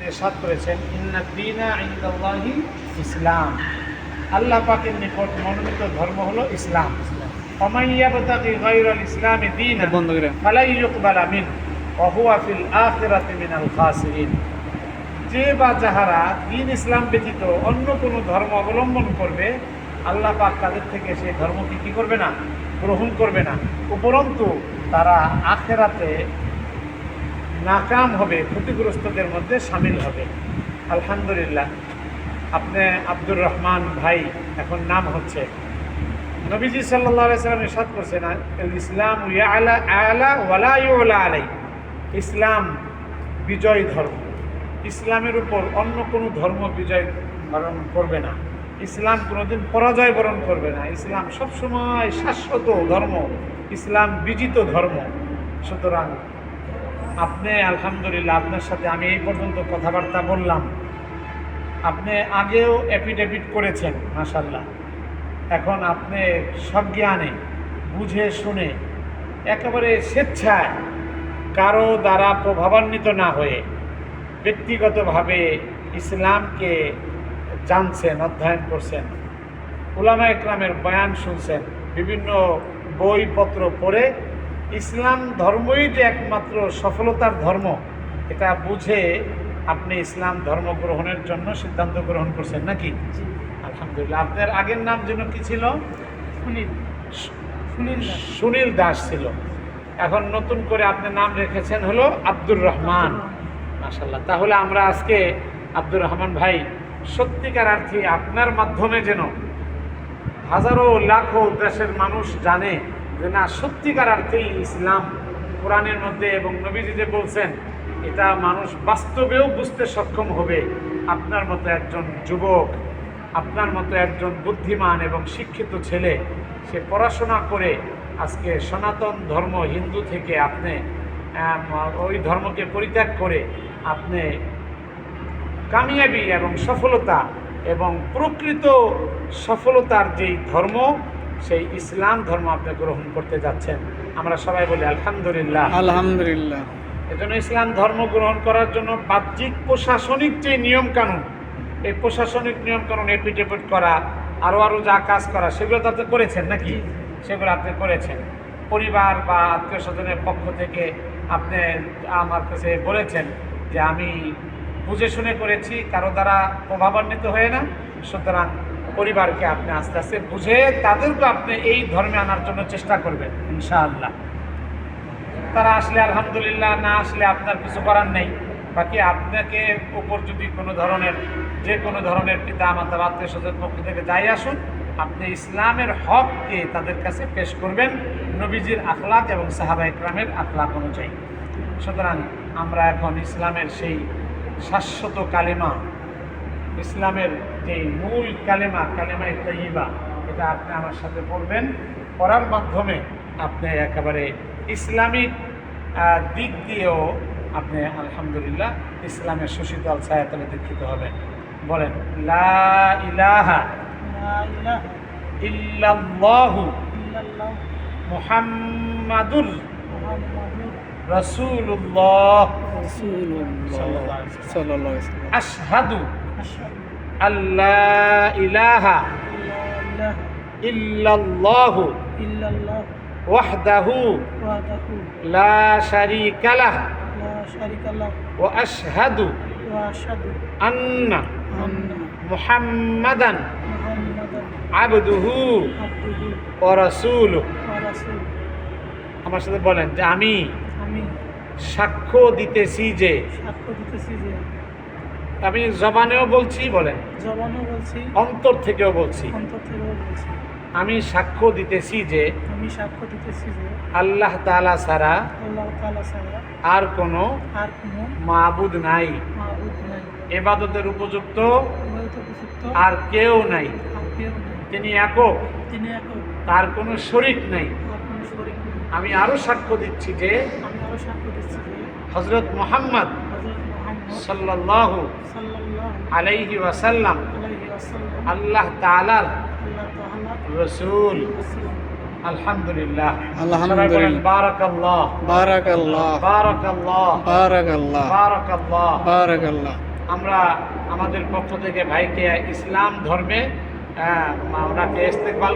ইরশাদ করেছেন, ইন্না দীনা ইনদাল্লাহি ইসলাম, আল্লাহ পাকের নিকট মনোনীত ধর্ম হলো ইসলাম। ওমান ইয়াবতাগি গায়রাল ইসলামি দীনান ফালা ইউকবালা মিনহু ওয়া হুয়া ফিল আখিরাতি মিনাল খাসিরিন। যে বা যাহারা দ্বীন ইসলাম ব্যতীত অন্য কোনো ধর্ম অবলম্বন করবে, আল্লাহ পাক তাদের থেকে সেই ধর্মকে কী করবে না, গ্রহণ করবে না, উপরন্তু তারা আখিরাতে নাকাম হবে, ক্ষতিগ্রস্তদের মধ্যে শামিল হবে। আলহামদুলিল্লাহ, আপনি আব্দুর রহমান ভাই এখন নাম হচ্ছে। নবীজি সাল্লাল্লাহু আলাইহি সাল্লাম ইরশাদ করছেন, ইসলাম ইয়ালা আলা ওয়ালা ইউলা আলাই, ইসলাম বিজয় ধর্ম, ইসলামের উপর অন্য কোনো ধর্ম বিজয় বরণ করবে না, ইসলাম কোনোদিন পরাজয় বরণ করবে না, ইসলাম সবসময় শাশ্বত ধর্ম, ইসলাম বিজিত ধর্ম। সুতরাং আপনি আলহামদুলিল্লাহ, আপনার সাথে আমি এই পর্যন্ত কথাবার্তা বললাম, আপনি আগেও অ্যাফিডেভিট করেছেন মাশাআল্লাহ। এখন আপনি সজ্ঞানে বুঝে শুনে একেবারে স্বেচ্ছায় কারো দ্বারা প্রভাবান্বিত না হয়ে ব্যক্তিগতভাবে ইসলামকে জানছেন, অধ্যয়ন করছেন, উলামা একরামের বয়ান শুনছেন, বিভিন্ন বইপত্র পড়ে ইসলাম ধর্মই যে একমাত্র সফলতার ধর্ম এটা বুঝে আপনি ইসলাম ধর্ম গ্রহণের জন্য সিদ্ধান্ত গ্রহণ করছেন নাকি? আলহামদুলিল্লাহ। আপনার আগের নাম যেন কি ছিল? সুনীল দাস ছিল। এখন নতুন করে আপনি নাম রেখেছেন হলো আব্দুর রহমান। মাশাআল্লাহ। তাহলে আমরা আজকে আব্দুর রহমান ভাই সত্যিকার অর্থে আপনার মাধ্যমে যেন হাজারো লাখো দেশের মানুষ জানে যে না, সত্যিকার অর্থেই ইসলাম কোরআনের মধ্যে এবং নবীজি যে বলছেন এটা মানুষ বাস্তবেও বুঝতে সক্ষম হবে। আপনার মতো একজন যুবক, আপনার মতো একজন বুদ্ধিমান এবং শিক্ষিত ছেলে, সে পড়াশোনা করে আজকে সনাতন ধর্ম হিন্দু থেকে আপনি ওই ধর্মকে পরিত্যাগ করে আপনি কামিয়াবি এবং সফলতা এবং প্রকৃত সফলতার যেই ধর্ম সেই ইসলাম ধর্ম আপনি গ্রহণ করতে যাচ্ছেন। আমরা সবাই বলি আলহামদুলিল্লাহ, আলহামদুলিল্লাহ। এজন্য ইসলাম ধর্ম গ্রহণ করার জন্য বাহ্যিক প্রশাসনিক যে নিয়মকানুন, এই প্রশাসনিক নিয়মকানুন এপিটেপিট করা, আরও যা কাজ করা, সেগুলো তো আপনি করেছেন নাকি? সেগুলো আপনি করেছেন। পরিবার বা আত্মীয় স্বজনের পক্ষ থেকে আপনি আমার কাছে বলেছেন যে আমি বুঝে শুনে করেছি, কারো দ্বারা প্রভাবান্বিত হয়ে না। সুতরাং পরিবারকে আপনি আস্তে আস্তে বুঝে তাদেরকে আপনি এই ধর্মে আনার জন্য চেষ্টা করবেন ইনশাআল্লাহ। তারা আসলে আলহামদুলিল্লাহ, না আসলে আপনার কিছু করার নেই। বাকি আপনাকে উপর যদি কোনো ধরনের যে কোনো ধরনের পিতা মাতা আত্মীয় স্বজন পক্ষ থেকে যাই আসুন, আপনি ইসলামের হককে তাদের কাছে পেশ করবেন নবীজির আখলাক এবং সাহাবা ইকরামের আখলাক অনুযায়ী। সুতরাং আমরা এখন ইসলামের সেই শাশ্বত কালেমা, ইসলামের যে মূল কালেমা, কালেমায়ে তাইয়্যিবা, এটা আপনি আমার সাথে পড়বেন। পড়ার মাধ্যমে আপনি একেবারে ইসলামিক দিক দিয়েও আপনি আলহামদুলিল্লাহ ইসলামের সুশীতল ছায়াতলে দীক্ষিত হবেন। বলেন লা ইলাহা ইল্লাল্লাহু মুহাম্মাদুর রাসূলুল্লাহ সাল্লাল্লাহু আলাইহি ওয়াসাল্লাম। আশহাদু আল্লা ইলাহা ইল্লাল্লাহু ওয়াহদাহু লা শারীকা লাহু ওয়া আশহাদু আন্না মুহাম্মাদান আবদুহু ওয়া রাসূলুহু। আমার সাথে বলেন যে আমি সাক্ষ্য দিতেছি যে, আমি জবানেও বলছি, বলেন অন্তর থেকেও বলছি, আমি সাক্ষ্য দিতেছি যে আল্লাহ তাআলা ছাড়া আর কোনো মাবুদ নাই, ইবাদতের উপযুক্ত আর কেউ নাই, তিনি একক, তার কোনো শরীক নাই। আমি আরো সাক্ষ্য দিচ্ছি যে হযরত মুহাম্মদ সাল্লাল্লাহু আলাইহি ওয়াসাল্লাম আল্লাহ তাআলার রাসূল। আলহামদুলিল্লাহ, আলহামদুলিল্লাহ। বারাকাল্লাহ, বারাকাল্লাহ, বারাকাল্লাহ, বারাকাল্লাহ, বারাকাল্লাহ, বারাকাল্লাহ। আমরা আমাদের পক্ষ থেকে ভাইকে ইসলাম ধর্মে ওনাকে ইস্তেকবাল